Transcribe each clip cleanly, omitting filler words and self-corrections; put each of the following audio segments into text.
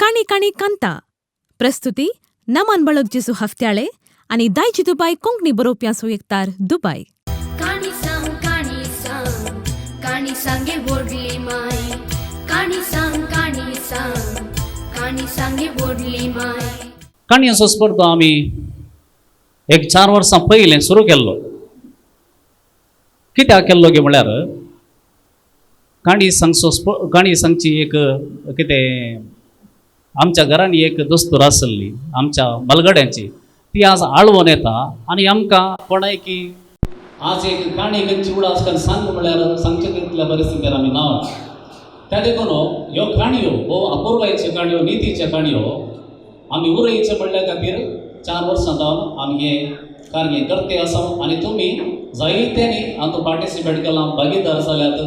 काणी काणी कांता प्रस्तुती नमन बळगजेसू हफ्त्याळे आणि दायची दुबाई कोंकणी बरोवप्यांचो एकतार दुबाई. काणी सांग काणी सांगे व्हडली माय, काणी सांग काणी सांगे व्हडली माय. काणयेचो स्पर्धो आमी एक 4 वर्सां पयलें सुरू केल्लो. कित्याक केल्लो गे म्हळ्यार काणी सांगची एक कितें आमच्या घरांनी एक दस्तूर आसली आमच्या बलगड्यांची, ती आज आळवून येता आनी आमकां कोणाय की आज एक काणी खंयची उडास करून सांग म्हळ्यार सांगचे तितल्या परिस्थितीर आमी ना. त्या देखून ह्यो काणयो हो अपुर्बायेच्यो काणयो, नितीच्यो काणयो आमी उरयचे म्हणल्या खातीर 4 वर्सां जावन आमी हे कार्य करते आसा. आनी तुमी जायत्यांनी हातूंत पार्टिसिपेट केलां, भागीदार जाल्यात.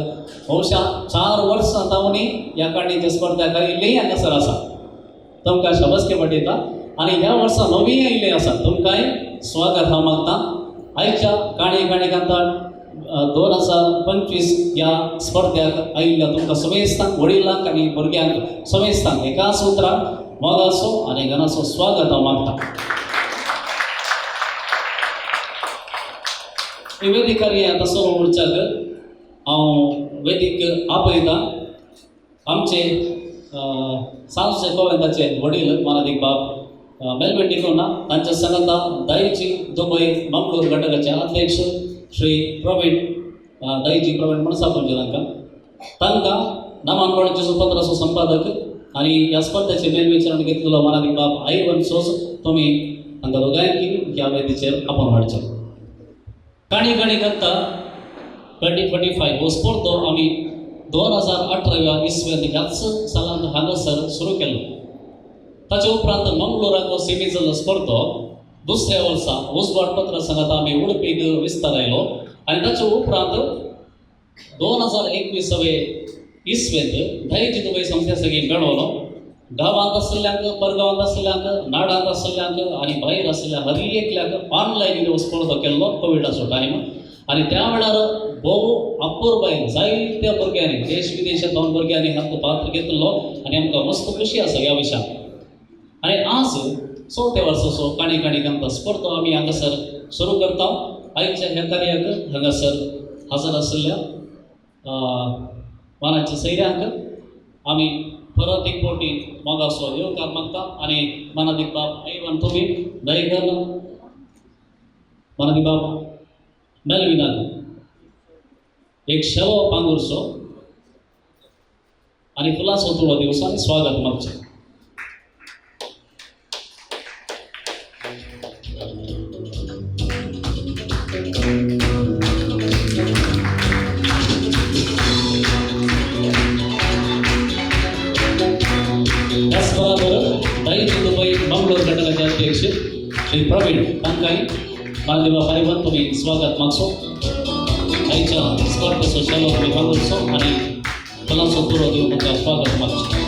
भोवशा 4 वर्सां जावनी ह्या काणयेच्या स्पर्धाक आयिल्लीं हांगासर आसा. तुमकां शाबासकी पटयता आनी ह्या वर्सा नवीं आयिल्लीं आसा. तुमकांय स्वागत हांव मागतां. आयच्या काणी कांता 2025 ह्या स्पर्धेक आयिल्ल्या तुमकां समेस्तांक, वडिलांक आनी भुरग्यांक समेस्तांक एकाच उतरान मोगाचो आनी घनाचो स्वागत हांव मागतां. ही वेदीक कार्य आतां सुरू उरच्याक हांव वेदीक आपयतां आमचे सांजचे गोविंदाचे वडील मानादीक बाब मेलबेट टिकोना, तांच्या सांगाता दायची दुबई मंगळूर घटकाचे अध्यक्ष श्री प्रवीण दायजी प्रवीण म्हणसापणचे तांकां नमन बळगजेसू पत्राचो संपादक आनी ह्या स्पर्धेचे मेलविचारण घेतलेलो मानादीक बाब आयवन सोज, तुमी तांकां दोगांयकी ह्या वेदीचेर आपोवन हाडचे. काणी करता 2025 हो स्पर्धो आमी 2018 इसव्यान ह्याच सालांत हांगासर सुरू केल्लो. ताचे उपरांत मंगळुराक हो सेमी जाल्लो स्पर्धो दुसऱ्या वर्सा उजवाड पत्र सांगात आमी उडपीक विस्तारायलो आनी ताचे उपरांत 2021 इसवेंत दायची दुबई संस्थे सगळी मेळवलो. गांवांत आसल्ल्यांक, परगांवांत आसल्ल्यांक, नाडांत आसल्ल्यांक आनी भायर आसलेल्या हर एकल्याक ऑनलायन हो स्पर्धो केल्लो कोविडाचो टायम. आनी त्या वेळार भोव अपुर्बायेन जायत्या भुरग्यांनी, देश विदेशांतल्यान भुरग्यांनी हातूंत पात्र घेतलो आनी आमकां मस्त खुशी आसा ह्या विशयान. आनी आज 4थ्या वर्साचो काणी कांता स्पर्धो आमी हांगासर सुरू करता. आयच्या ह्या कार्याक हांगासर हजर आशिल्ल्या मानाच्या सैऱ्यांक आमी परत एक फावटी मोगाचो येवकार मागता. आनी मानादीक बाब आयवन तुमी दयेकर मानादीक बाब मेलविनाक एक शेलो पांगुरचो आनी फुलांचो तुळो दिवचो आनी स्वागत मागचें. त्याच बरोबर दायची दुबई मंगळूर घटकाचे अध्यक्ष श्री प्रवीण तांकांय मानदेवा पायवन तुमी स्वागत मागचो. आयच्या स्पर्धेचो शेलो तुमी पांगुरचो आनी फुलांचो तुळो दिवन तुमकां स्वागत मागचें.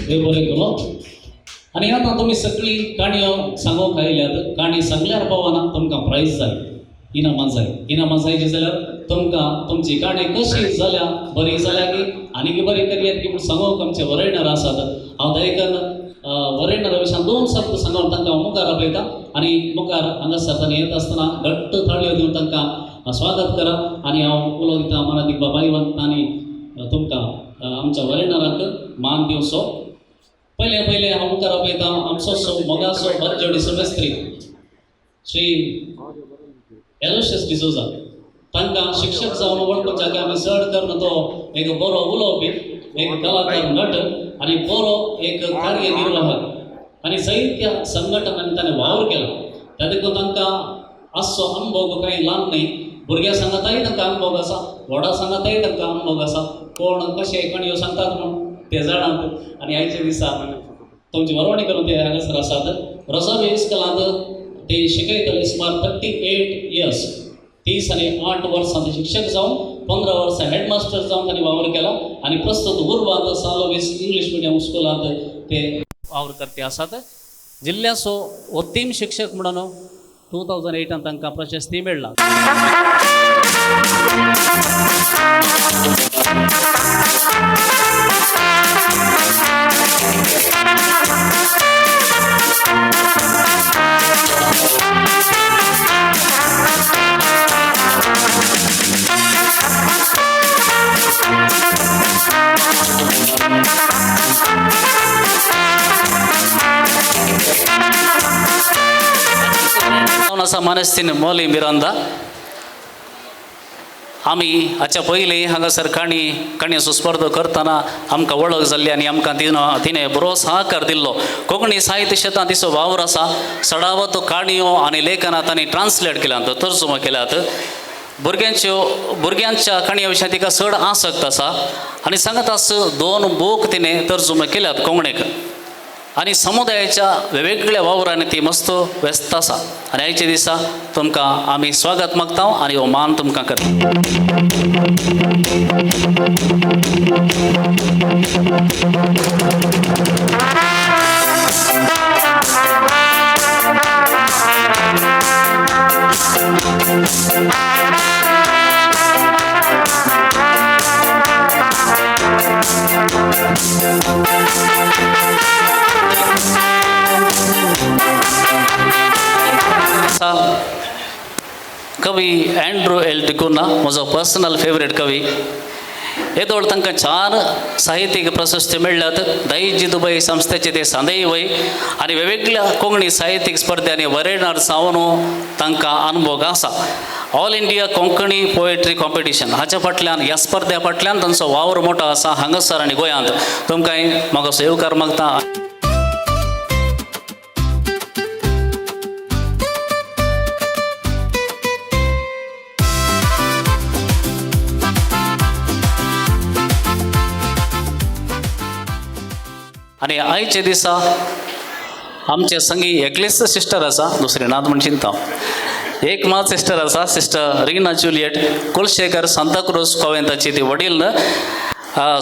देव बरें करूं. आनी आतां तुमी सगळी काणयो सांगूंक आयल्यात. काणी सांगल्यार पावना तुमकां प्रायज जाय, इनामां जाय जाल्यार तुमकां तुमची काणी कशी जाल्या, बरी जाल्या की आनीक बरी करयात की म्हूण सांगूंक आमचे वरयणार आसात. हांव दयेकर वरयणारा विशयान 2 शब्द सांगून तांकां मुखार आपयता आनी मुखार हांगासर तांणी येता आसतना घट्ट थाळयो दिवन तांकां स्वागत करा. आनी हांव उलो दिता मानादीक बाब आयवन तांणी तुमकां आमच्या वरयणाराक मान दिवचो. पहिले हांव मुखार आपयता आमचो मोगाचो बरजोडी समेस्त्री श्री एलोशियस डिसोजा. तांकां शिक्षक जावन वळखुच्याक आमी चड करून तो एक बरो उलोवपी, एक कलाकार, नट आनी बरो एक कार्यनिर्वाहक आनी जायत्या संघटनांनी ताणें वावर केला. त्या देखून तांकां आजचो अनुभव कांय ल्हान न्ही. भुरग्यां सांगाताय तांकां अनुभव आसा, व्हडा सांगाताय तांकां अनुभव आसा. कोण कशे काणयो सांगतात म्हूण ते जाणात. आनी आयच्या दिसा तुमची वरवणी करून ते हांगासर आसात. रजावी इस्कलांत ते शिकयतले सुमार 38 इयर्स 30 आनी 8 वर्सां ते शिक्षक जावन 15 वर्सां हेडमास्टर जावन ताणें वावर केला आनी प्रस्तुत उर्बांत सालोवीस इंग्लीश मिडियम स्कुलांत ते वावर करते आसात. जिल्ल्याचो उत्तीम शिक्षक म्हणून 2008 तांकां प्रशस्ती मेळ्ळा. असा मनस्तीन मोली मिरांदा आमी हाच्या पयलीं हांगासर काणयेचो स्पर्धो करतना आमकां वळख जाल्ली आनी आमकां तिणें बरो सहकार दिल्लो. कोंकणी साहित्य क्षेत्रांत तिचो वावर आसा. सडावत काणयो आनी लेखनां तांणी ट्रान्सलेट केल्यात, तर्जुमो केल्यात. भुरग्यांच्या काणये विशयी तिका चड आसक्त आसा आनी सांगत आस 2 बूक तिणें तर्जुमो केल्यात कोंकणीक. आनी समुदायाच्या वेगवेगळ्या वावरांनी ती मस्त व्यस्त आसा. आनी आयच्या दिसा तुमकां आमी स्वागत मागता आनी हो मान तुमकां करता. कवी अँड्रू एल टिकुना म्हजो पर्सनल फेवरेट कवी. येदोळ तांकां 4 साहित्यीक प्रशस्ती मेळ्ळ्यात. दायजी दुबय संस्थेचे ते सांदेय वय आनी वेगवेगळ्या कोंकणी साहित्यीक स्पर्धांनी वरेणार जावन तांकां अनुभव आसा. All India Konkani poetry competition हाच्या फाटल्यान ह्या स्पर्धे फाटल्यान तांचो वावर मोठो आसा हांगासर आनी गोंयांत. तुमकां म्हाका सेवकार मागता. आनी आयचे दिसा आमचे संगी एकलीच सिस्टर आसा, दुसरी नात म्हण चिंता. एक मात सिस्टर आसा, सिस्टर रिना जुलियट कुलशेखर सांताक्रूज कॉवेंताची ती वडील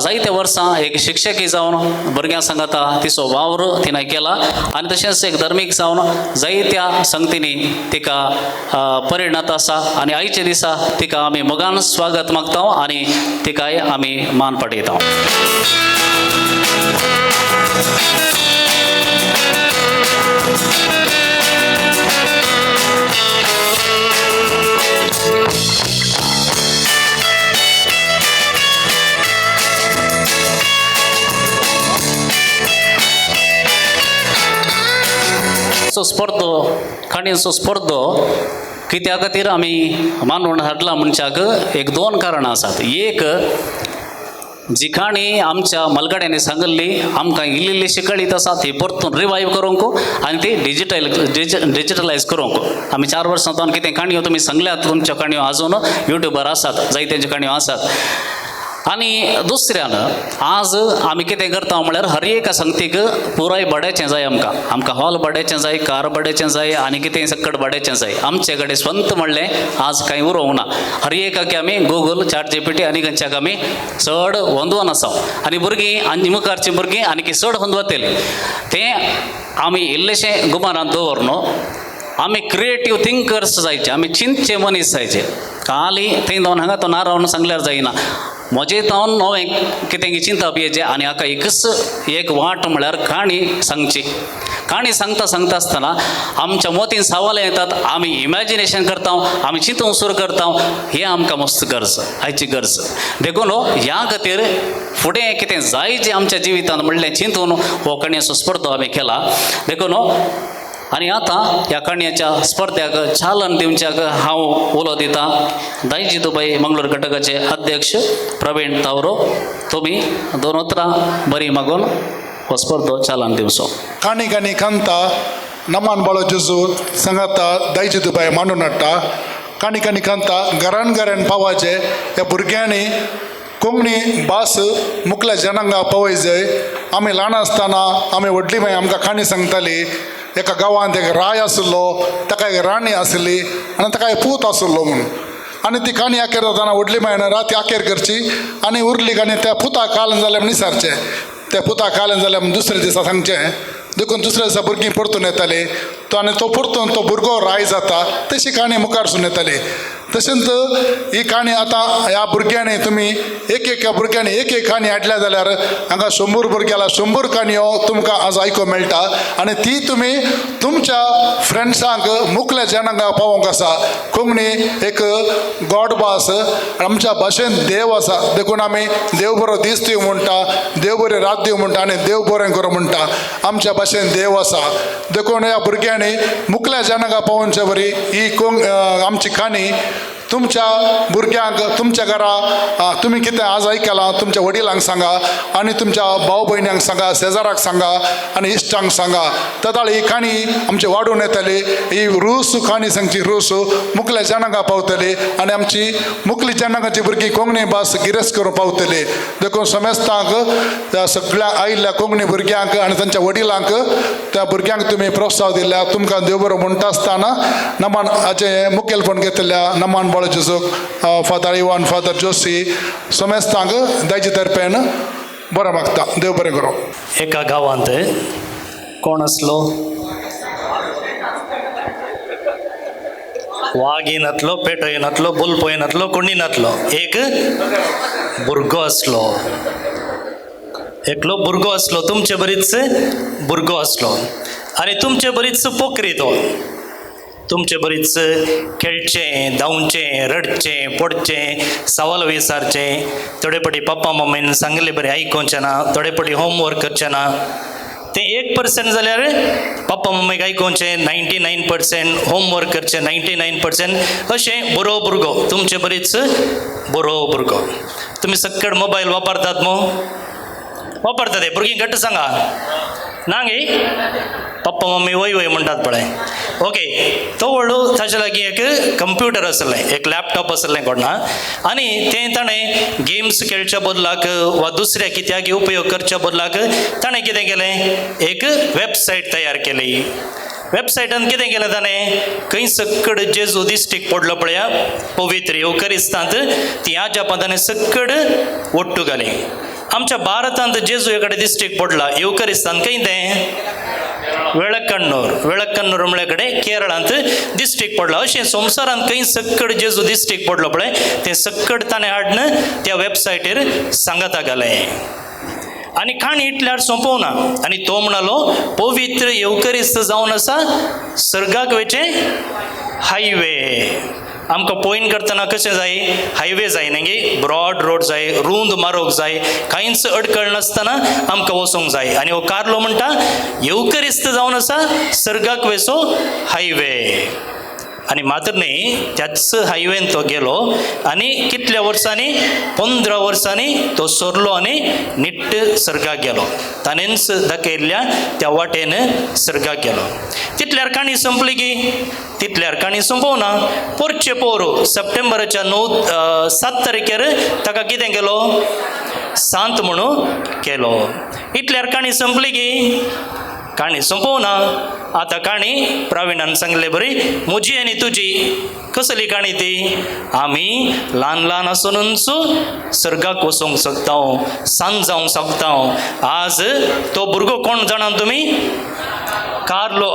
जायते वर्सां एक शिक्षकी जावन भुरग्यां सांगता तिचो वावर तिणें केला आनी तशेंच एक धर्मीक जावन जायत्या संगतींनी तिका परिणत आसा. आनी आयचे दिसा तिका आमी मोगान स्वागत मागता आनी तिकाय आमी मान पटयता. स्पर्धो काणयेचो स्पर्धो कित्या खातीर आमी मानून हाडला म्हणच्याक एक 2 कारणां आसात. एक, जी काणी आमच्या मलगड्यांनी सांगल्ली आमकां इल्ली कळीत आसा ती परतून रिवायव करूंक आनी ती डिजिटलायज करूंक. आमी 4 वर्सां जावन कितें काणयो तुमी सांगल्यात, तुमच्यो काणयो आजून युट्यूबार आसात, जायत्यांच्यो काणयो आसात. आनी दुसऱ्यान आज आमी कितें करता म्हळ्यार हर एका संगतीक पुराय बडेचें जाय. आमकां हॉल बडेचें जाय, कार बडेचें जाय आनी कितें सकट बडेचें जाय. आमचे कडेन स्वंत म्हणलें आज कांय उरोवंक ना. हर एकाक आमी गुगल, ChatGPT आनी खंयच्याक आमी चड होंदोवन आसा. आनी भुरगीं आनी मुखारचीं भुरगीं आनी चड होंदवतलीं तें आमी इल्लेशें गुमानांत दवरनो. आमी क्रिएटीव थिंकर्स जायचे, आमी चिंतचे मनीस जायचे. खाली थंय जावन हांगा तो ना रावन सांगल्यार जायना. म्हजें जावन नवें कितें चिंतप हेजें आनी हाका एक वाट म्हळ्यार काणी सांगची. काणी सांगता आसतना आमच्या मोतीन सवाल येतात, आमी इमॅजिनेशन करता, आमी चिंतूंक सुरू करता. हें आमकां मस्त गरज, आयची गरज. देखून ह्या खातीर फुडें कितें जाय जें आमच्या जिवितांत म्हणलें चिंतून हो काणयेचो स्पर्धो आमी केला. देखून आनी आतां ह्या काणयेच्या स्पर्ध्याक चालन दिवच्याक हांव उलो दितां. दायजी दुबय मंगळूर घटकाचे अध्यक्ष प्रवीण तावरो, तुमी 2 उतरां बरी मागून हो स्पर्धो चालन दिवचो. काणी कांता नमान बाळो जुजू सांगाता दायजी दुबय मांडून हाडटा. काणी कांता घरान पावाचे ह्या भुरग्यांनी कोंकणी भास मुखल्या जनांगा पावय जाय. आमी ल्हान आसतना आमी व्हडली माय आमकां काणी सांगताली. एका गांवांत एक राय आसलो, ताका एक राणी आसली आनी ताका एक पूत आसलो म्हणून. आणि ती काणी आखेर जाताना व्हडली मायनं राती आखेर करची आनी उरली काणी त्या पुता कालन जाल्यार निसारचे त्या पुता कालन जाल्यार दुसऱ्या दिसा सांगचें देखून दुसऱ्या दिसा भुरगीं परतून येताली तो आनी तो परतून तो भुरगो राय जाता तशी काणी मुखार सून येताली तशेंच ही काणी आतां ह्या भुरग्यांनी तुमी एक भुरग्यांनी एक काणी हाडल्या जाल्यार हांगा 100 भुरग्याला 100 काणयो तुमकां आज आयको मेळटा आनी ती तुमी तुमच्या फ्रेंड्सांक मुखल्या जाणांक पावोवंक आसा कोंकणी एक गॉड भास आमच्या भाशेन देव आसा देखून आमी देव बरो दीस दिवं म्हणटा देव बरी रात दिवं म्हणटा आनी देव बरें करूं म्हणटा आमच्या भाशेन देव आसा देखून ह्या भुरग्यांनी मुखल्या जाणांक पावोवचे बरी ही आमची काणी तुमच्या भुरग्यांक तुमच्या घरा तुमी कितें आज आयकलां तुमच्या वडिलांक सांगा आनी तुमच्या भाव भयण्यांक सांगा शेजाराक सांगा आनी इश्टांक सांगा तदाळ ही काणी आमची वाडून येतली ही रूस काणी सांगची रूस मुखल्या जाणांक पावतली आनी आमची मुखली जाणांकाची भुरगीं कोंकणी भास गिरेस्त करूं पावतली देखून समेस्तांक सगळ्या आयिल्ल्या कोंकणी भुरग्यांक आनी तांच्या वडिलांक त्या भुरग्यांक तुमी प्रोत्साह दिल्या तुमकां देव बरो म्हणटा आसतना नमान हाचें मुखेलपण घेतल्या नमान जेजूक फादर इवान फादर जोशी समेस्तांक दायचे तर्फेन बरें मागता देव बरें करूं एका गांवांत कोण आसलो वाघ येनातलो पेटो येनातलो बुलपो येनातलो कोणी नातलो एक भुरगो आसलो एकलो भुरगो आसलो तुमचे बरीच भुरगो आसलो आनी तुमचे बरीच पोखरी तो तुमचे बरीच खेळचें धांवचें रडचें पडचें सवाल विचारचें थोडे फावटी पप्पा मम्मीन सांगलें बरें आयकोवचें ना थोडे फावटी होमवर्क करचें ना तें 1% जाल्यार पप्पा मम्मीक आयकोवचें 99% होमवर्क करचें 99% अशें बरो भुरगो तुमचे बरीच बरो भुरगो तुमी सक्कड मोबायल वापरतात मो वापरतात ते भुरगीं घट्ट सांगा ना गे पप्पा मम्मी वय वय म्हणटात पळय ओके तो व्हडलो ताचे लागीं एक कंप्युटर आसलें एक लॅपटॉप आसलें कोणा आनी तें ताणें गेम्स खेळच्या बदलाक वा दुसऱ्या कित्याक उपयोग करच्या बदलाक ताणें कितें केलें एक वेबसायट तयार केली वेबसायटान कितें केलें ताणें खंय सक्कड जेजू दिश्टीक पडलो पळया पवित्र येवकरिस्तांत ती ह्या जपान ताणें सक्कड ओट्टू घाली आमच्या भारतांत जेजू कडेन दिश्टीक पडला येवकरिस्तान खंय तें वेळक्कन्नूर म्हळ्या कडेन केरळांत दिश्टीक पडला अशें संवसारांत खंय सक्कड जेजू दिश्टीक पडलो पळय तें सक्कड ताणें हाडून त्या वेबसायटीर सांगाता घालें आनी काणी इतल्यार सोंपोवना आनी तो म्हणलो पवित्र येवकरिस्त जावन आसा सर्गाक वयचें हायवे आमकां पॉयंट करतना कशें जाय हायवे जाय न्ही ब्रॉड रोड जाय रुंद मारोग जाय कांयच अडकळ नासतना आमकां वचोंक जाय आनी हो कारलो म्हणटा येवकरिस्त जावन आसा सर्गाक वयचो हायवे आनी मात्र न्ही त्याच हायवेन तो गेलो आनी कितल्या वर्सांनी 15 वर्सांनी तो सरलो आनी निट्ट सर्गाक गेलो ताणेंच दाखयल्ल्या त्या वाटेन सर्गाक गेलो तितल्यार काणी संपली की तितल्यार काणी संपोवना पोरचे पोर सप्टेंबराच्या 7 तारखेर ताका कितें केलो सांत म्हणून केलो इतल्यार काणी संपली की काणी संपोवना आतां काणी प्रवीणान सांगले बरी म्हजी आनी तुजी कसली काणी ती आमी ल्हान ल्हान आसुनूच सर्गाक वचोंक शकता सांत जावंक शकता आज तो भुरगो कोण जाणा तुमी कार्लो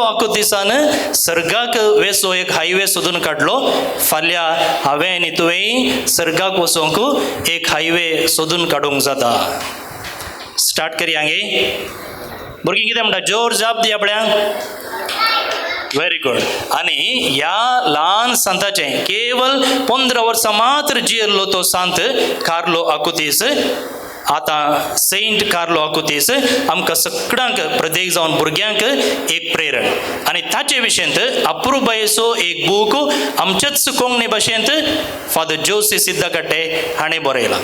आकुतीसान सर्गाक वेसो एक हायवे सोदून काडलो फाल्यां हांवें आनी तुवें सर्गाक वचोंक एक हायवे सोदून काडूंक जाता स्टार्ट करया गे भुरगीं कितें म्हणटा जोर जाप दिया आपल्याक व्हेरी गुड आनी ह्या ल्हान सांताचें केवल 15 वर्सां मात्र जियेल्लो तो सांत कार्लो आकुतीस आतां सेंट कार्लो आकुतीस आमकां सगळ्यांक प्रत्येक जावन भुरग्यांक एक प्रेरण आनी ताचे विशयंत अप्रूबायेचो एक बूक आमचेच कोंकणी भाशेंत फादर जोशी सिद्धकट्टे हाणें बरयला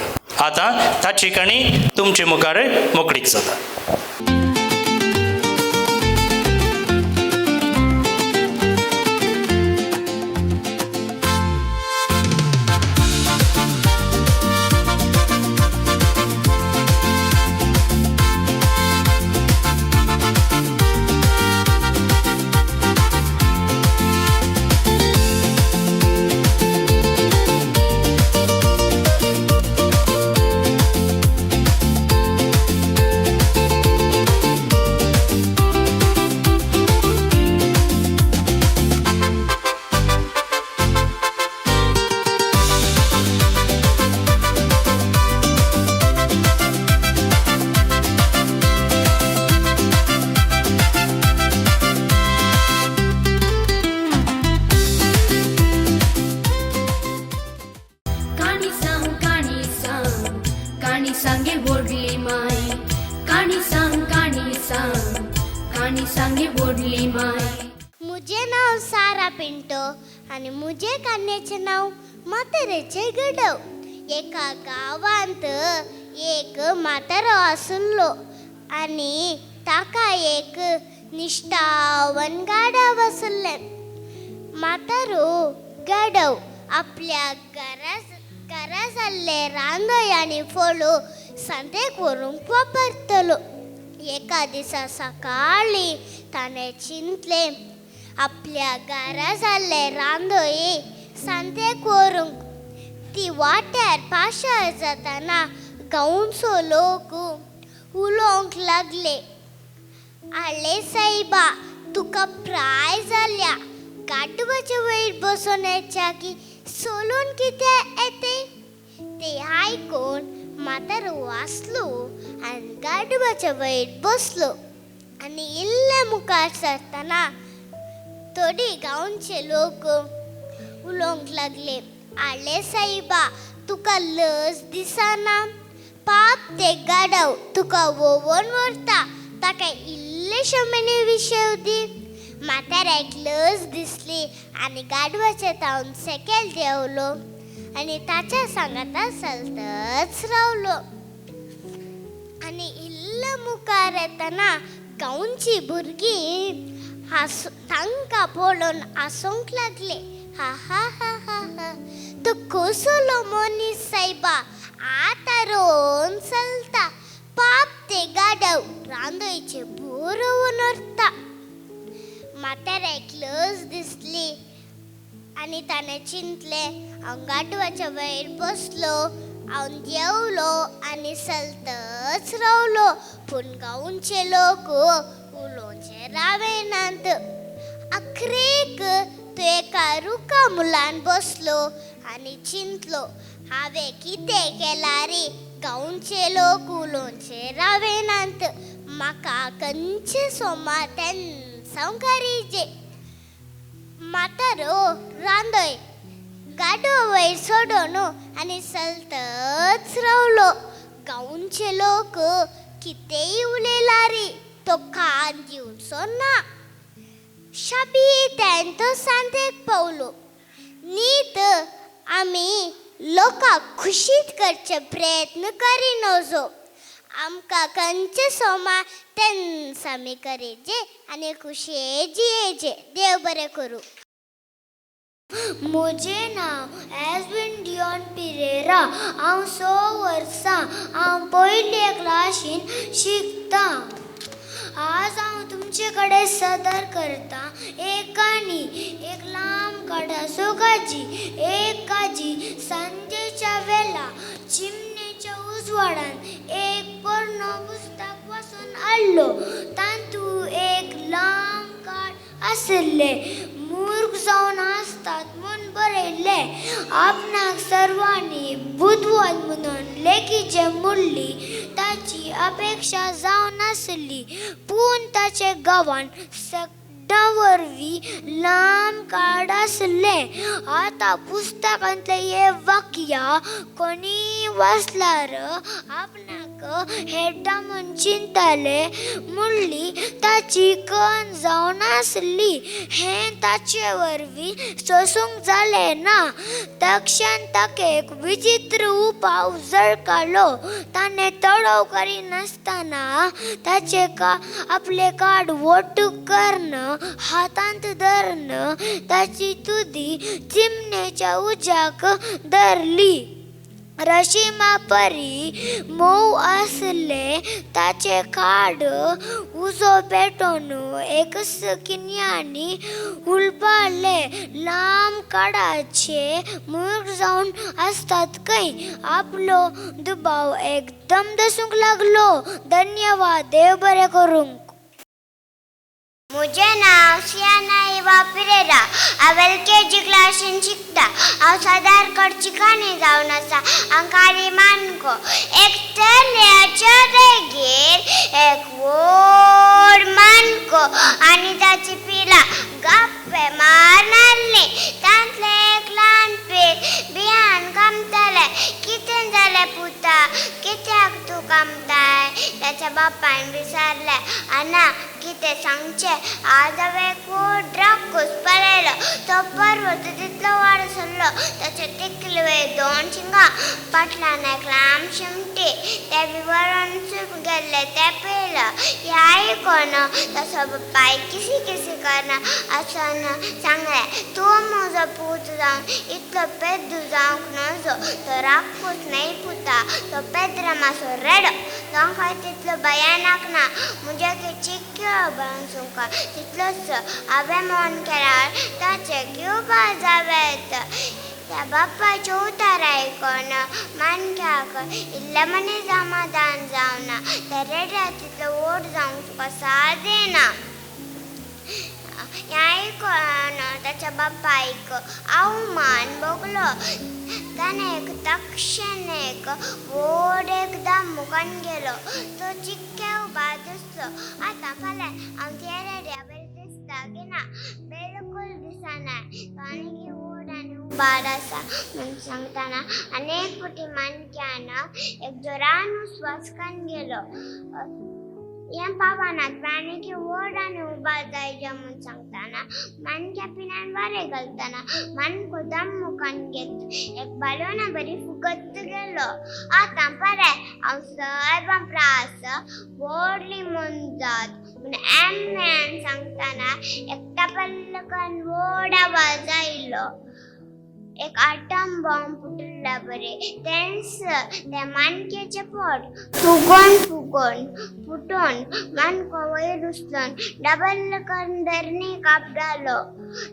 आतां ताची काणी तुमचे मुखार मोकळीक जाता काणी सांगे ओढली माय मुझे नाव सारा पिंटो आणि मुझे कन्याचे नाव म्हातारेचे गडव. एका गावांत एक म्हातारो आसलो आणि ताका एक निष्ठावन गाडव आसले. म्हातारो गाडव आपल्या घरा जाल्ले रांदय आणि फोळो सांतेक व्हरूंक वापरतलो. एका दिसा सकाळी ताणें चिंतले, आपल्या घरा जाल्ले रांदय सांतेक व्हरूंक. ती वाट्यार पाशार जाताना गांवचो लोक उलोवंक लागले, आले सायबा तुका प्राय जाल्या, गाडवाच्या वयर बसून येच्या की सोलून कित्याक येते. ते आयकून म्हातारो वाचलो आनी गाडवाच्या वयर बसलो. आनी इल्ले मुखार सरतना थोडी गांवचे लोक उलोवंक लागले, आले सायबा तुका लज दिसना, पाप ते गाडव तुका वोवोन व्हरता, ताका इल्लेशे मनी विशय दी. म्हाताऱ्याक लज दिसली आनी गाडवाचे तावन सेकेल देंवलो आनी ताच्या सांगाता चलतच रावलो. आनी इल्ले मुखार येतना गांवची भुरगीं तांकां पळोवन हांसूंक लागले. हा हा हा हा हा, तो कसलो मनीस सायबा, आतां रोवन चलता, पाप ते गाडव रांदयचे बरोवन व्हरता. म्हाताऱ्याक लज दिसली आनी ताणें चिंतले, हांव गाडवाच्या वयर बसलो, हांव देंवलो आनी चलतच रावलो, पूण गांवचे लोक उलोवचे रावेनात. आखरेक तो एका रुखा मुलान बसलो आनी चिंतलो, हांवें कितें केलां रे, गांवचे लोक उलोवचे रावेनात, म्हाका खंयचे सोमार तेन्ना गरजे. म्हातारो रांदय गाडवा वयर सोडून आनी चलतच रावलो. गांवचे लोक कितेंय उलयला रे, तो कान दिवचो ना. शाबी तेन तो सांतेक पावलो. न्हीद आमी लोकांक खुशीत करचे प्रयत्न करिनोजो. आमकां खंयचे सोमार तेन्ना आमी करेजे आनी खुशये जियेजे. देव बरें करूं. म्हजें नांव एस्विन डियोन पिरेरा. हांव 6 वर्सां. हांव पयले क्लासीन शिकता. आज हांव तुमचे कडेन सादर करता एक काणी. एक लांब काडासो काजी. एक काजी सांजेच्या वेळा चिमणेच्या उजवाडान एक पोरणो पुस्तक वाचून हाडलो. तातूंत एक लांब काड आसले. मूर्ख जावन आसतात म्हूण बरयल्ले. आपणाक सर्वांनी बुधवार म्हणून लेखीचे मुरली ताची अपेक्षा जावन आसली, पूण ताचे गांवान वरवीं लांब कार्ड आसले. आतां पुस्तकांतले हे वाक्य कोणी वाचल्यार आपणाक हेड्डा म्हूण चिंतले. मुरली ताची कण जावन आसली. हें ताचे वरवीं सोसूंक जालें ना. तक्षण ताका एक विचित्र उपाव जळकालो. ताणें तडव करिनासतना ताचे आपले कार्ड वोटूक करन हातांत धरन ताची तुदी चिमणेच्या उज्याक धरली. रशिमा परी मोव आसले. ताचे कार्ड उजो पेटोवन एक किन्यांनी उलपाले. लांब कार्डाचे मूर्ख जावन आसतात खंय. आपलो दुबाव एकदम दसूंक लागलो. धन्यवाद. देव बरें करूंक. म्हजें नांव सियाना इवा पिरेरा. हांव LKG क्लासीन शिकता. हांव सादर करची काणी जावन आसा काणी मानको. एक चल्याच्या देगेर एक व्हड मानको आनी ताची पिलां गप्पे मारनासलीं. तांतलें एक ल्हान पेज बियान कामतालें. कितें जालें पुता, कित्याक तूं कामताय? ताच्या बापान विचारले अण्णा कितें सांगचे आज हांवें कुड्राक घुसपलेलो तो पर्वत तितलो वाड सरलो ताचे तिकले 2 शिंगां फाटल्यान एक लांब शिमटी ते बी व्हरून गेल्ले ते पळयलं हें आयकून ताचो बापाय किसी किसी करना आसन सांगलें तूं म्हजो पूत जावन इतलो पेद्दू जावंक नजो तो रागपूस नाही पुता तो पेद्र मातसो रेडो तांकां तितलो भयानक ना म्हज्या चिक्क्यो बांसूंका तितलोच हांवें मन केल्यार ताचे घेवपाक जावेत त्या बापाच्या उतार आयकून मानक्याक इल्लें मनी समाधान जावना त्या रेड्या तितलो ओड जावंक तुका साथ येना हें आयकून ताच्या बापायक अवमान भोगलो ताणें तक्षण एक व्हड एकदम मुखान गेलो तो चिक्के उबा दिसलो आतां फाल्यां हांव त्या रेड्या बरें दिसता की ना बिलकुल दिसना तो आनी व्हड आनी उबाड आसा म्हूण सांगतना अनेक फावटी मानक्यान एक जोरान उस्वास कान गेलो हें पावना प्राणी व्हड आनी उबाड जायचे म्हूण सांगतना मानक्या पिण्यान वारें घालतना मानको दम मुखान घेत एक बालवना बरी फुगत गेलो आतां बरें हांव सायबां प्रास व्हडली मनजात म्हूण एम सांगतना एकटा पल्लकन व्हड आवाज आयलो एक आटम बॉम्ब फुटला बरे तेंच त्या मानकेचे पोट फुटून मानको वयर उचलून डबल कंदरनी कापडालो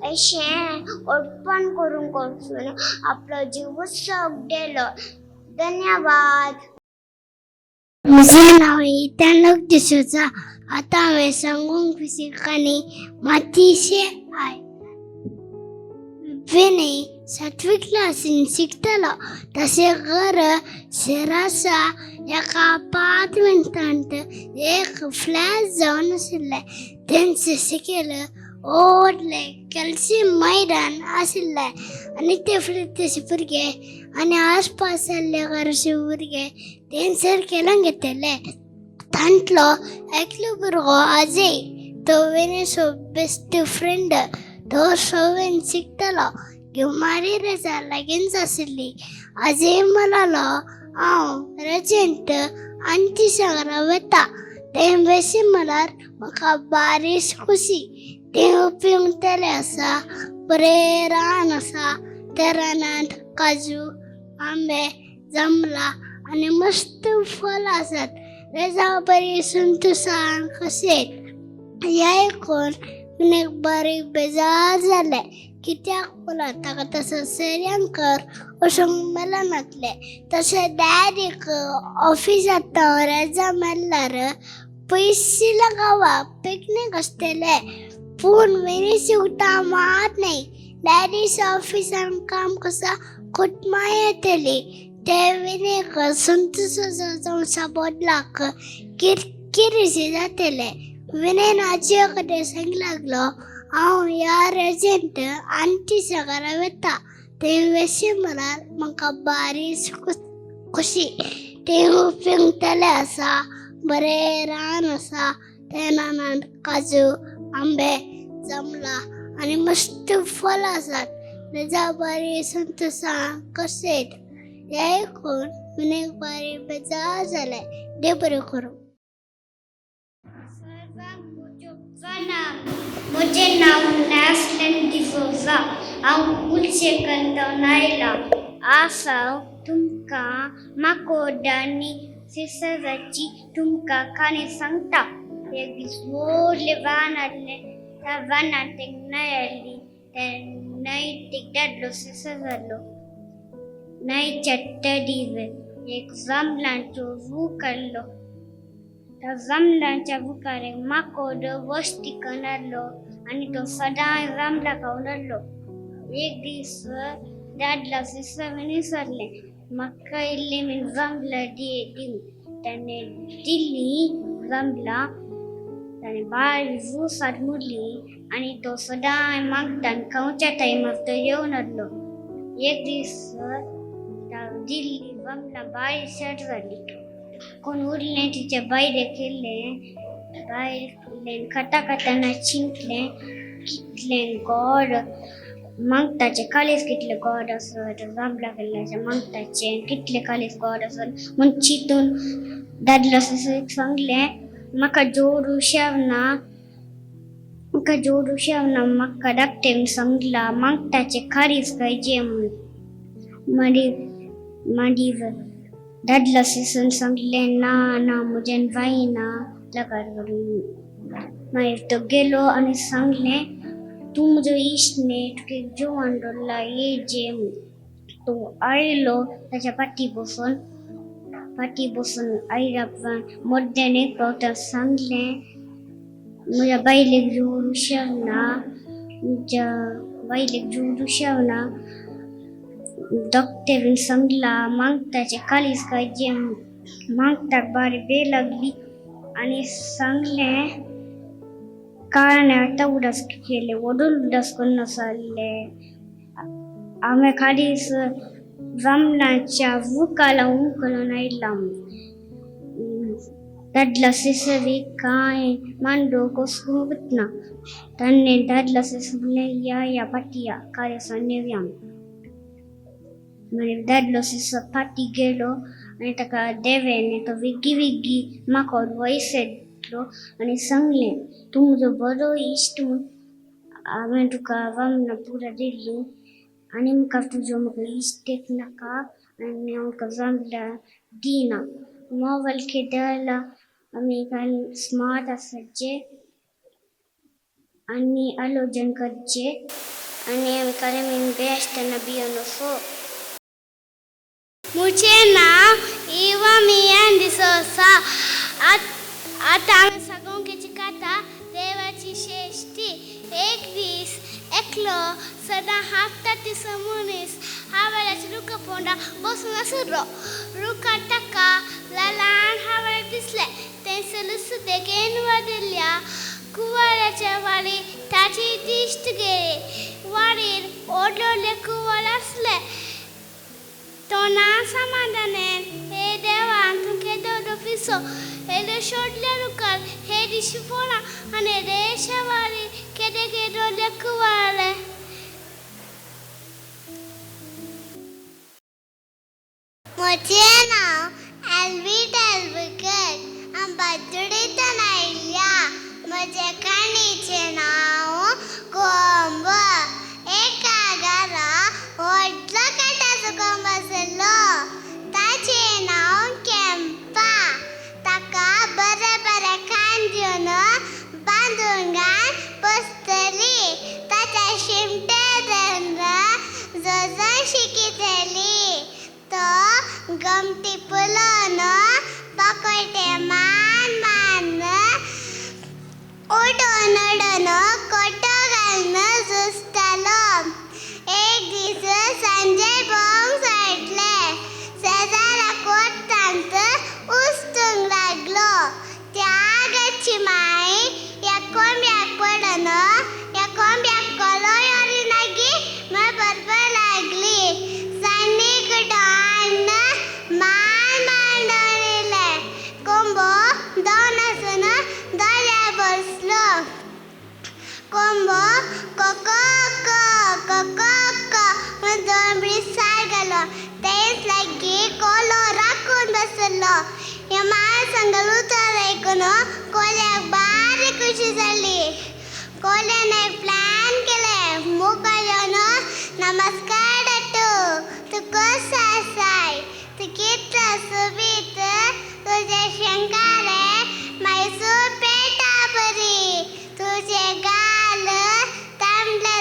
अशें ओडपण करून आपलो जीवच सोगडेलो धन्यवाद. म्हजें नांव इतानक डिसोजा आतां हांवें सांगूंक विसरकानी मातशें आय विनय 7वी क्लासीन शिकतालो तशें घर शेरासा एका अपार्टमेंटांत एक फ्लॅट जावन आशिल्लें तेंचे सकयल व्हडलें केल्सी मैदान आशिल्लें आनी ते फ्लॅटीचे भुरगे आनी आसपास जाल्ले घराचे भुरगे तेंचेर केलं घेतले तांतलो एकलो भुरगो अजय तो विनयचो बेस्ट फ्रेंड तो 6वेन शिकतालो गिमारी रजा लागींच आशिल्ली अजय म्हणालो हांव रजेंत अंतीसागरा वता तें बेशी म्हळ्यार म्हाका बारीश खुशी तें उपयोग तेलें आसा बरें रान आसा त्या रानांत काजू आंबे जांबळां आनी मस्त फळ आसात रजा बरी संतोशान कशें हें आयकून एक बारीक बेजार जालें कित्याक म्हणून ताका तसो सेर्यांकर वचूंक मेलनातलें तशें डायरेक्ट ऑफिसांत रजा मेळ्ळ्यार पयशे लगावप पिकनीक आसतले पूण विनयची उठाव मात न्ही डायरेक्ट ऑफिसान काम कसा कुटुंबां येतली ते विनयक संतोशाचो जावन साबोदलाक किरकिरीशें जातलें विनयन आजये कडेन सांग लागलो हांव ह्या रजेंत अंतीसागरा वता तें वेशी म्हळ्यार म्हाका बारीश खुशी तें उपयोग तेलें आसा बरें रान आसा त्या रानांत काजू आंबे जांबळां आनी मस्त फळ आसात रजा बरी संतोशान कशें हें आयकून विनयक बारी बेजार जालें देव बरें करूं. म्हजें नांव नॅस्टन डिसोजा हांव कुलशेकंत आयलां आज हांव तुमकां माकोडांनी सिसराची तुमकां काणी सांगता. एक दीस व्हडलें वान आसलें त्या वानांत एक न्हंय आसली त्या न्हंयेंत एक दादलो सिसर जालो न्हंयच्या तडीर एक जांबळांचो रूख आसलो त्या जांबळांच्या रुखार एक माकोड वस्ती करून आसलो आनी तो सदांच जांबळां खावन आसलो. एक दीस दादलो सिसरान विचारलें म्हाका इल्लीं बीन जांबळां दी ताणें दिल्लीं जांबळां ताणें बारीक रुसार मुरली आनी तो सदांच मागतान खावच्या टायमार तो येवन आसलो. एक दीस दिल्ली जांबळां बारीक शेट जाली कोण उरले तिचे बायरे केले खाता खाताना चिंतले कितले गोड मागताचे कालीस कितले गोड असत जांभळा केल्ल्याचे मागताचे कितले कालीस गोड असत म्हण चिंतून दादलो सांगले म्हाका जोडू शेवना म्हाका धाकटेन सांगला मागताचे खारीच खायचे माडीवर दादला सिसून सांगले ना मुझे वाईना लगा मागीर तो गेलो आणि सांगले तू म्हजो इश्ट न्ही तुका जेवण दवरला ये जे तो आयलो ताच्या पाटी बसून आयरा मर्द्यान एक पावता सांगले म्हज्या बायलेक जेवूं शेवना डॉक्टरीन सांगला मागताचे कालीस खायचे मागताक बारी बे लागली आणि सांगले काळाने आता उदास केले वडून उदास करून चालले आम्ही खालीस रामनाच्या वुकाला उंकलून आयला दादला सिसरी काय मांडो कोसकूत ना तान्ने दादला सिसले या पाटिया कार्य नेव्याम म्हणजे दादलो सिस पाटी गेलो आणि ताका देवेने तो विग्गी माकोड वयसेलो आणि सांगले तू म्हजो बरो इश्ट हांवें तुका वामना पुरा दिल्ली आनी म्हाका इश्टेक नाका आनी म्हाका जांभळा दिना मोबायल खेळायला आमी स्मार्ट आसाचे आनी आलोचन करचे आनी आमकां बेस्ट बियन असो मुझे नाम इवा मियान डिसोसा आता आम्ही सगळ्यांची कथा देवाची श्रेष्ठी एक दीस एकलो सदा हापता समोनीस हावळ्याचे रुख पोंडा बसून आसलो रुखा टाका ल्हान हावळे दिसले ते सलूस देगेन वादिल्ल्या कुवाऱ्याच्या वाडी ताची दिश्ट गेली वाडीर ओडलोले कुवार आसले तो ना समाधानेन हे देवान तुमके दोडो पिसो हे शोधले रुकार हे दिशी पोना आणि रेषावारी केदे केदो लेकुवाले मुझे नाव एल्वी डेल्विकेट हम बर्थडे नाइल्या मुझे काणीचे नाव कोंब एका घरा व्हडलो काटाचो कोंब आसलो ताचे नाव केंपा ताका बरे बरे कान दिवन बांदून घाल बसतली ताच्या शिमटे जजन शिकितली तो गमती पुलोन पकटे मान उडोन कोटो घालून जुस्तलो एक दीस संजय बोंग सायटले शेजारा कोर्टांत उस्तूंक लागलो त्या गच्ची माई या कोंब्याक पडन या कोंब्याक कोलो योरी नागी म्हण बरोबर लागली सैनीक डॉन मान दवरिले कोंबो दोन आसून दोल्या बसलो कोंबो कोको म्हण दोन सार घालो तेच लागी कोलो राखून बसलो या माय संगल उतर ऐकून कोल्याक बारी खुशी जाली कोल्याने प्लॅन केले मुखार नमस्कार तू कसो आसाय तू कितलो सुबीत तुझे शंकारे मैसूर पेटा बरी तुझे गाल तांबले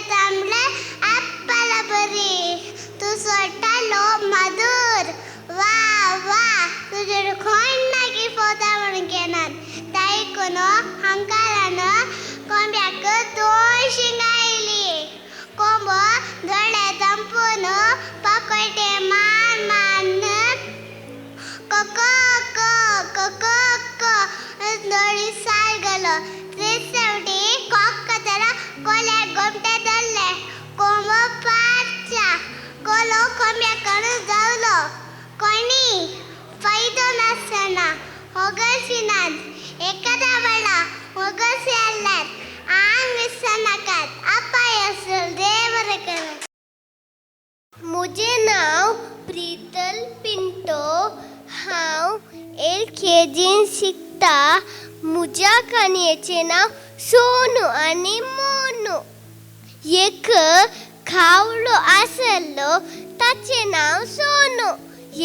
आप्पाला बरी तू सोडटालो मधुर वा तुझे खंय नागी फोता म्हणून घेनात तायकून हंकारान कोंब्याक दोन शिंगां आयली कोंबो दोळे चंपून पकटे मान दोळी सार घालो ते शेवटी कोल्याक गोमटे धरले कोंबो पारच्या कोलो कोंब्याकडून जावलो कोणी फायदो नासतना होगसिनात एखादा बडा होगसी आल्यात आंग विसनाकात अपाय असेल देवर करत. मुझे नाव प्रीतल पिंटो. हांव LKG शिकता. मुज्या काणयेचें नाव सोनू आनी मोनू. एक खावलो आसलो ताचें नाव सोनू.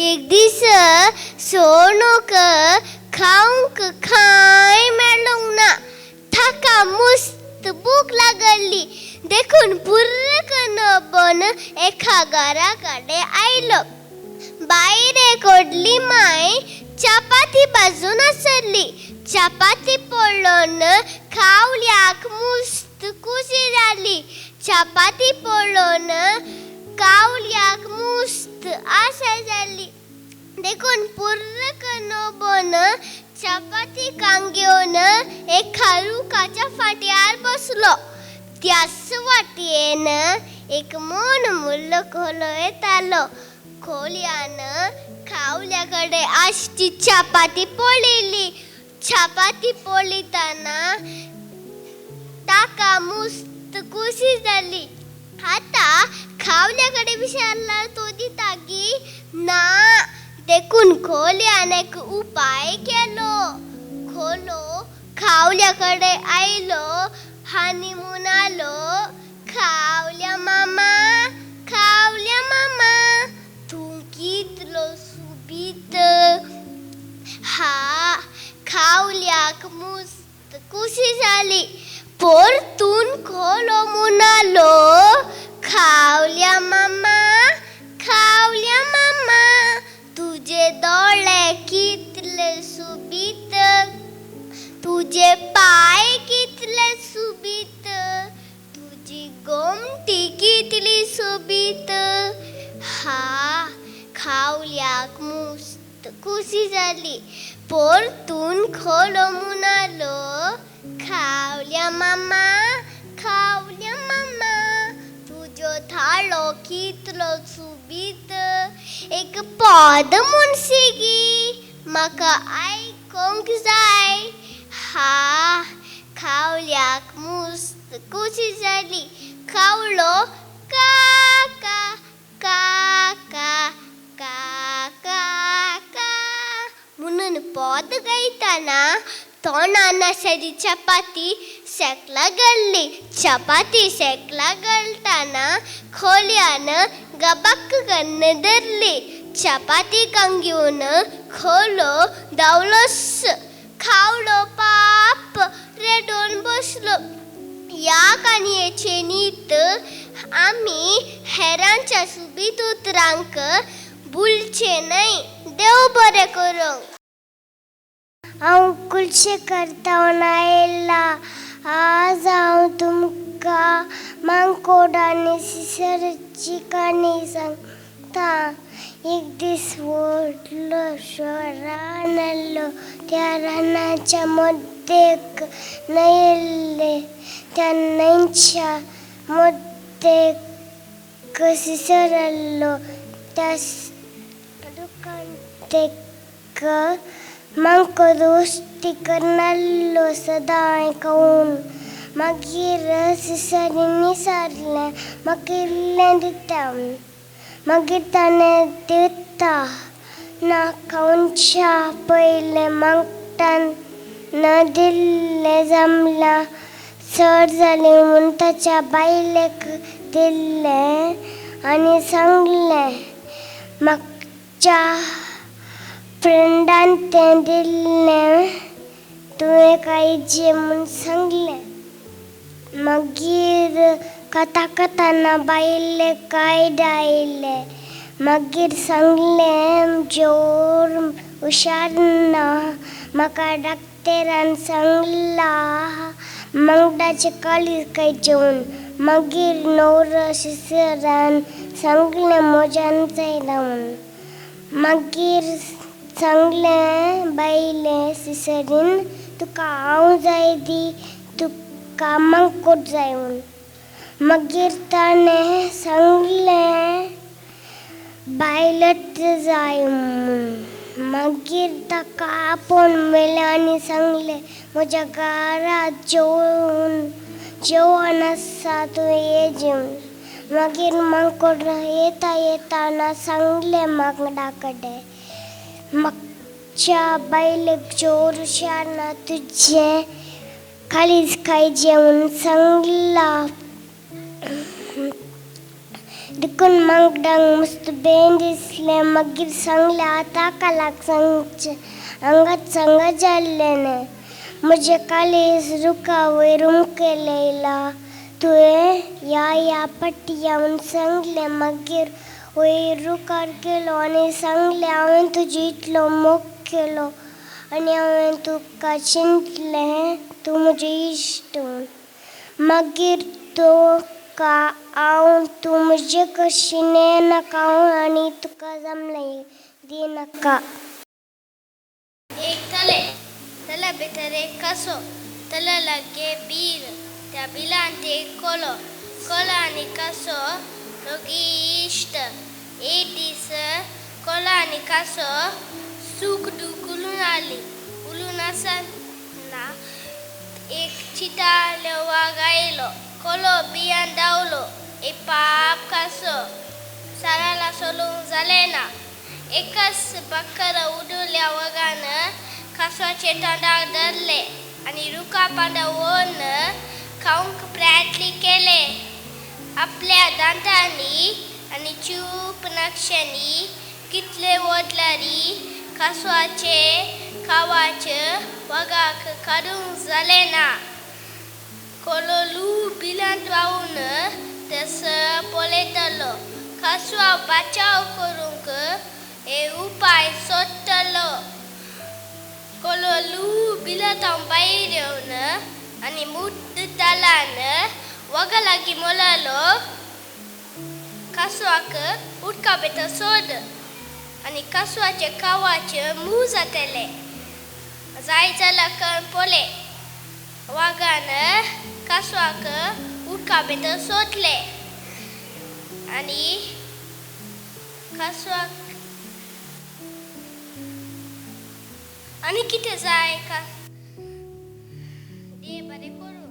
एक दीस सोनूक खावंक कांय मेळूंक ना. ताका मस्त भूक लागली देखून बुर्रकन बन एका घरा कडेन आयलो. भायर एक व्हडली माय चपाती भाजून आसली. चपाती पळोवन खावल्याक मस्त खुशी जाली. चपाती पळोवन खावल्याक मस्त आशा जाली देखून पुर्रकन बन चपाती घेवन एका रुखाच्या फाटयार बसलो. त्याच वाटयेन एक मोन मुल्लो खोलो येतालो. खोलयान खावल्या कडेन आशची चपाती पळयली. चपाती पळयतना ताका मस्त खुशी जाली. आता खावल्या कडेन विचारल्यार तो दिता की ना देखून खोलयान एक उपाय केलो. खोलो खावल्या कडेन आयलो आनी म्हणालो, खावल्या मामा खावल्या मामा तूं कितलो सुबीत. हा खावल्याक मस्त खुशी जाली. परतून खोलो म्हणालो, खावल्या मामा खावल्या मामा तुझे दोळे कितले सुबीत. तुझे पाय कितले सुबीत. तुझी गोमटी कितली सुबीत. हा खावल्याक मस्त खुशी जाली. परतून खोलो म्हणालो, खावल्या मामा खावल्या मामा तुझो थाळो कितलो सुबीत. एक पद म्हणशी गी म्हाका आयकोंक जाय. हा खावल्याक मस्त खुशी जाली. खावलो काका काका काका का म्हणून पद गायतना तोंडान आशिल्ली चपाती शेकला गेल्ली. चपाती शेकला घालतना खोलयान गबाक्क कन्न धरली. चपाती घेवन खोलो धांवलोस. खावलो पाप रेडोन बसलो. या काणयेचे नीत आमी हेरांच्या सुबीत उतरांक भुलचे न्हय. देव बरें करूं. हांव कुलशेखर तावन आयला. आज हांव तुमकां मांकोड आनी सिसरची काणी सांगता. एक दीस व्हडलोसो रान आसलो. त्या रानाच्या मध्येक न्हंय आसली. त्या न्हंयच्या मध्येक सिसर आसलो. त्या दुकान मांकोड उश्टी करनासलो सदां खावून. मागीर सिसरीन विचारलें, म्हाका इल्लें दिता. मागीर ताणें दितना खावच्या पयलें मांकटान दिल्लें जमलां चड जालें म्हूण ताच्या बायलेक दिल्लें आनी सांगलें, म्हाज्या फ्रेंडान तें दिल्लें तुवें खायचें म्हूण सांगलें. मागीर खाता खाताना बायलेक कायड आयलें. मागीर सांगलें, जोर हुशार ना. म्हाका डाक्टरान सांगलां मांकडाचें काळीज खायचें म्हूण. मागीर न्हवरो सिसरान सांगलें म्हज्यान जायना म्हूण. मागीर सांगलें बायलें सिसरीन, तुका हांव जाय दी, तुका मांकोड जाय म्हूण. मागीर ताणें सांगलें बायलट जाय म्हूण. मागीर ताका आपोवन मेले आनी सांगले म्हज्या घरात जेवण आसा तूं ये जेवन. मागीर मांकोड येता येताना सांगले मागडा कडेन मागच्या बायलेक जोर शाना तुझें काळीज काय जेवण सांगला. देखून मागडांक मस्त बेन दिसलें. मागीर सांगलें आतां कालाक सांगचें हांगाच सांगा जाल्लें म्हजें काळीज रुका वयर उमकेलेला तुवें या पट्टिया म्हूण सांगलें. मागीर वयर रुकार केलो आनी सांगलें हांवें तुजी इतलो मोग केलो आनी हांवें तुका चिंतलें तूं म्हजें इश्ट म्हूण. मागीर हांव तूं म्हजे कशी नेनाका आनी तुका जमलें दिनाका. एक तले भितर एक कासो, तले लागे बील, त्या बिलांत एक कोलो आनी कासो दोगी इश्ट. एक दीस कोलो आनी कासो सूख दूख उलून आसतना एक चिताले वाग आयलो. कोलो बियान धांवलो. एक पाप कासो साराला सोलूंक जालें ना. एकच बक्कर उडुल्या वगान कासवाचे तोंडाक धरले आनी रुका पांडवोन खावंक प्रयत्न केले. आपल्या दांतांनी आनी चूप नक्षांनी कितले ओडलारी कासवाचे कावाचे वगाक काडूंक जालें ना. कोलो बिलांत वावून तस पळयतलो. कासवा बचाव करूंक उपाय सोदतलो. कोलो बिलांतां भायर येवन आनी मुद्द तालान वगा लागीं मोलालो कासवाक उदका भितर सोद आनी कासवाचे कावाचे मूं जातले. जाय जाल्यार करून पळय. वागान कासवाक उदका भितर सोदले आनी कासवाक आनी कितें जाय का देव बरें करूं.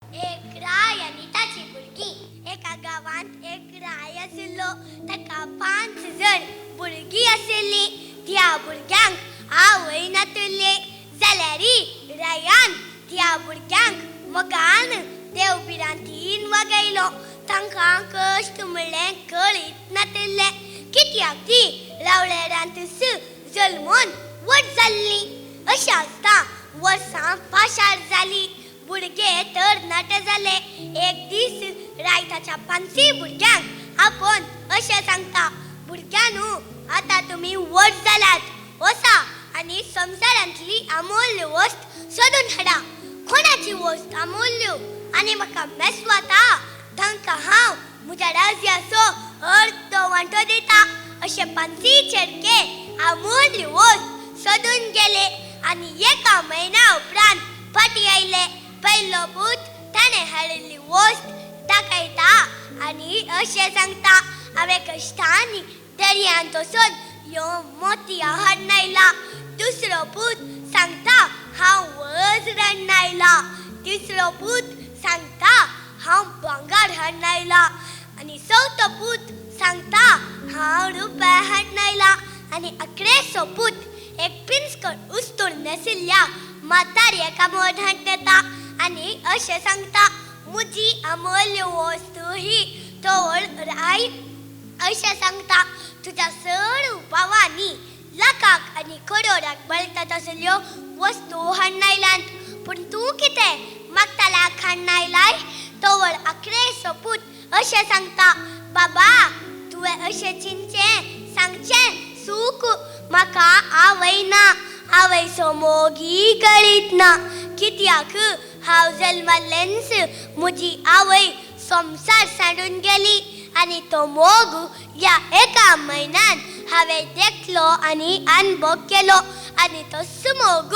एक राय आनी ताची भुरगीं. एका गांवांत एक राय आशिल्लो. ताका 5 जण भुरगीं आशिल्लीं. त्या भुरग्यांक आवय नातुल्ले जाल्यार रायान त्या भुरग्यांक मोगान देवबिरांतीन वगयलो. तांकां कश्ट म्हणलें कळीत नातिल्लें. कित्याक ती रावळेरांतूच जल्मून व्हड जाल्लीं. अशें आसता वर्सां पाशार जालीं. भुरगे तर नाट जाले. एक दीस राय ताच्या 5 भुरग्यांक आपोवन अशें सांगता भुरग्यांनो आतां तुमी व्हड जाल्यात. वचा आनी संवसारांतली अमूल्य वस्त सोदून हाडा. कोणाची वस्त अमूल्य आनी म्हाका मेसवाता तांकां हांव म्हज्या राज्याचो अर्दो वांटो दिता. अशे 5 चेडके अमूल्य वस्त सोदून गेले आनी एका म्हयन्या उपरांत फाटीं आयले. पयलो पूत ताणें हाडिल्ली वस्त दाखयता आनी अशें सांगता हांवें कश्टांनी दर्यांत वचून ह्यो मोतयां हाडून आयला. दुसरो पूत सांगता हांव वज्र आयला. तिसरो पूत सांगता हांव भांगर हाडून आयला. आनी चवथो पूत सांगता हांव रुपया हाडून आयला. आनी 11सो पूत एक पिंजकण उस्तूर नाशिल्ल्या म्हाताऱ्याक आमोद हाडून येता आनी अशें सांगता म्हजी अमूल्य वस्त ही तोळ राय. अशें सांगता तुज्या चड भावांनी लाखाक आनी करोडाक बळटात आशिल्ल्यो वस्तू हाडून आयल्यात. पूण तूं कितें मागताल्याक हाडून आयलाय. तोवर 11सो पूत अशें सांगता बाबा तुवें अशें चिंतचें सांगचें सूख म्हाका आवय ना. आवयचो मोगी कळीत ना. कित्याक हांव जल्मालेंच म्हजी आवय संवसार सांडून गेली आनी तो मोग ह्या एका म्हयन्यान हांवें देखलो आनी अनुभव केलो आनी तो मोग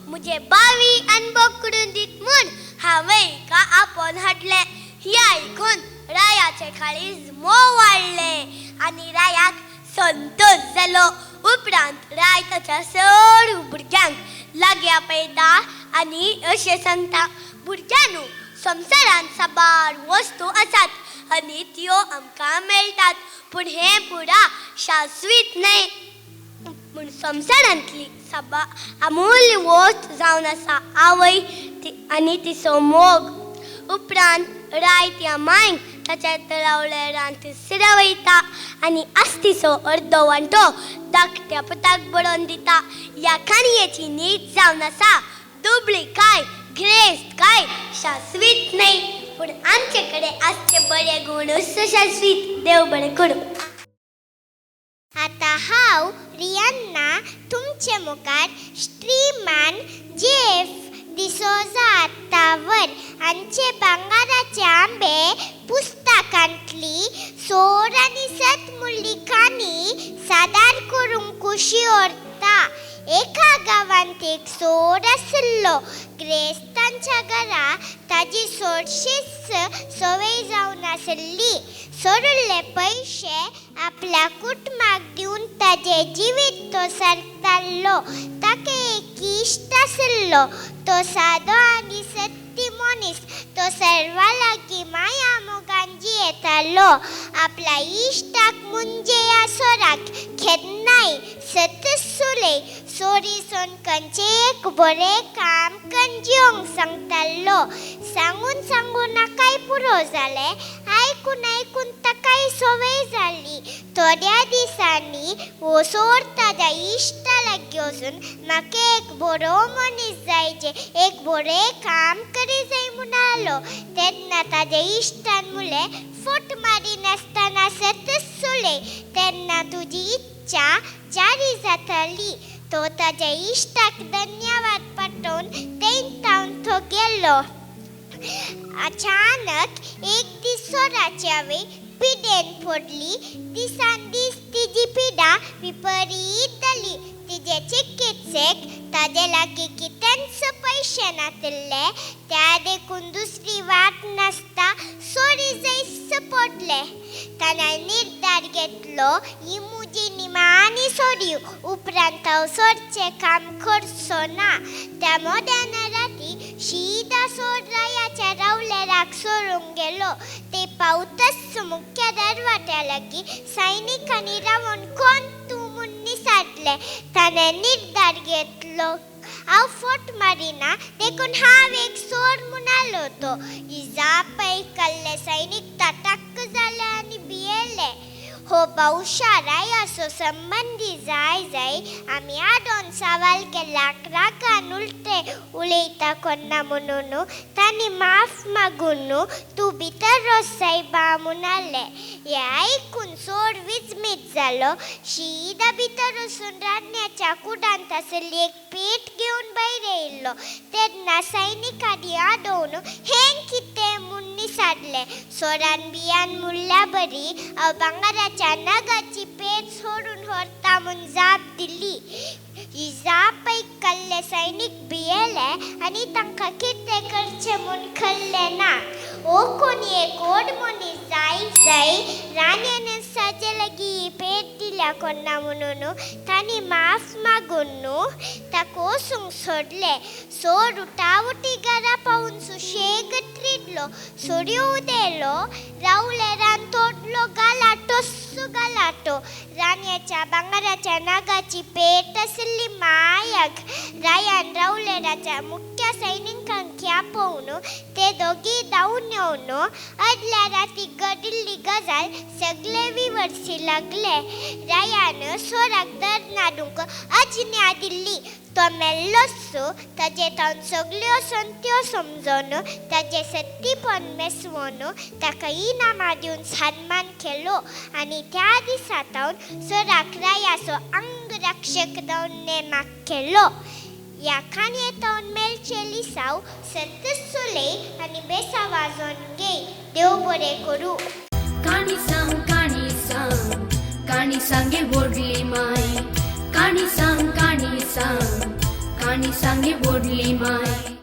म्हजे बावी अनुभव करून दित म्हूण हांवें का आपोवन हाडलें. हें आयकून रायाचें काळीज मोव वाडलें आनी रायाक संतोश जालो. उपरांत रायताच्या सर्व भुरग्यांक लाग्या पैदा आनी अशें सांगता भुरग्यांनो संवसारांत साबार वस्तू आसात आनी त्यो आमकां मेळटात पूण हें पुरा शाश्वीत न्हय पूण संवसारांतली अमूल्य वस्त जावन आसा आवय आनी तिचो मोग उपरांत रायत ह्या मांयक ताच्या तळावल्या रान तिसऱ्या वयता आनी आस्तीचो अर्दो वांटो धाकट्या पुताक बरोवन दिता ह्या काणयेची न्हीद जावन आसा दुबळी काय ग्रेस्त काय शाश्वीत न्हय पूण आमचे कडेन आसचे बरे गुणूच शाश्वीत देव बरें करूं आतां हांव रियान्ना तुमचे मुखार श्रीमान जेफ डिसोजा आत्तावर हांचे भांगाराचे आंबे पुस्तकांतली 16 आनी 7 मुल्ली काणी सादर करूंक खुशी व्हरता एका गांवांत एक सोर आशिल्लो क्रेस्तांच्या घरा ताजी चडशीच सवय जावन आशिल्ली सोरिल्ले पयशे आपल्या कुटुंबाक दिवन ताजें जिवीत तो सारतालो ताका एक इश्ट आशिल्लो तो सादो आनी सत्य मनीस तो सर्वां लागीं माया मोगान जियेतालो आपल्या इश्टाक म्हणजे ह्या सोराक केन्नाय सतसुले सोरी सोनकंचे एक बरें काम करून जिवंक सांगतालो सांगून सांगून नाकाय पुरो जालें आयकून आयकून ताकाय सवय जाली थोड्या दिसांनी हो सोर ताज्या इश्टा लागीं वचून म्हाका एक बरो मनीस जाय जे एक बरें काम करी जाय म्हूण आलो तेन्ना ताज्या इश्टान म्हणलें फट मारी नासतना सतसुले तेन्ना तुजी इच्छा जारी जाताली तो ताज्या इश्टाक धन्यवाद पाठोवन तेंतावन तो गेलो अचानक एक दीस सोराचे आवय पिडेन पडली दिसान दीस तिजी पिडा विपरीत जाली तिजे चिकित्सेक ताजे लागीं कितेंच पयशे नाशिल्ले त्या देखून दुसरी वाट नासता सोरी जैस पडले ताणें निर्धार घेतलो ही म्हजी निमाणी सोरी उपरांत हांव सोरचें काम करचो ना त्या मोद्यान राती शीदा सोर रायाच्या रावलेराक सोडूंक गेलो ते पावतच मुख्य दरवाज्या लागीं सैनिकांनी रावून कोण तूं म्हूण निसाटले ताणें निर्धार घेतलो हांव फट मारिना देखून हांव एक सोर म्हूण आलो तो इजाप आयकल्ले सैनीक ताटाक्क जाले आनी भियेले हो भौशा रायाचो संबंदी जाय आमी आडोन सवाल केल्याक रागान उलटे उलयता कोन्ना म्हणून तांणी माफ मागून तूं भितर वच म्हूण आले हें आयकून सोर विचमीत जालो शीदा भितर वचून रान्याच्या कुडांत आशिल्ली एक पेट घेवन भायर येयल्लो तेन्ना सैनिकांनी आडोवन हें कितें म्हूण निसाडलें सोरान बियान म्हणल्या बरी हांव भांगाराच्या नगाची पेट सोडून व्हरता म्हूण जाप दिली ही जाप आयकल्ले सैनीक भियेले आनी तांकां कितें करचें म्हूण कळ्ळें ना ओ कोणी एक ओड मनीस जाय रान्यान साजे लागीं ही पेट दिल्या कोन्ना म्हणून तांणी माफ मागून ताका वचूंक सोडलें सोर उठावटी घरा पावून सुशेगत रिडलो सोर्यो उदेलो रावले रान तोडलो गालाटो रान्याच्या भांगाराच्या नागाची पेट आशिल्ली मायाक रायान रावलेराच्या मुख्य सैनिकांक ह्या पळोवन ते दोगी धांवन येवन आदल्या राती घडिल्ली गजाल सगळे विवरशी लागले रायान सोराक दर नाडूंक अज्ञा दिल्ली तो मेल्लोच ताजे तावन सगल्यो संत्यो समजोन ताजे सत्तीपण मेसवून ताका इनामां दिवन सन्मान केलो आनी त्या दिसा तावन सोराक रायाचो अंगरक्षक जावन नेमाक केलो ह्या काणयेतावन मेळचे लिसांव सतसुले आनी बेसा वाजोवन घे देव बरें करूं काणी सांग काणी सांगे व्हडली माय काणी सांग काणी सांगे व्हडली माय